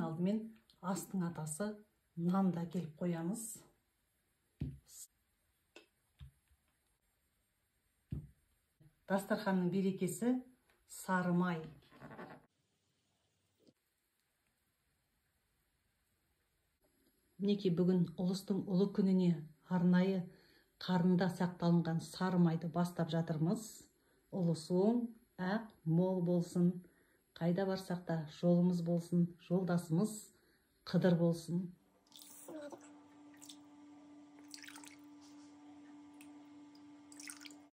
алдымен астың атасы нанды әкеліп қоямыз. Дастарханның берекесі сары май. Мінекей бүгін ұлыстың ұлы күніне арнайы қарында сақталынған сары майды бастап жатырмыз. Ұлысы оң, ақ, мол болсын. Қайда барсақ та жолымыз болсын, жолдасымыз қыдыр болсын.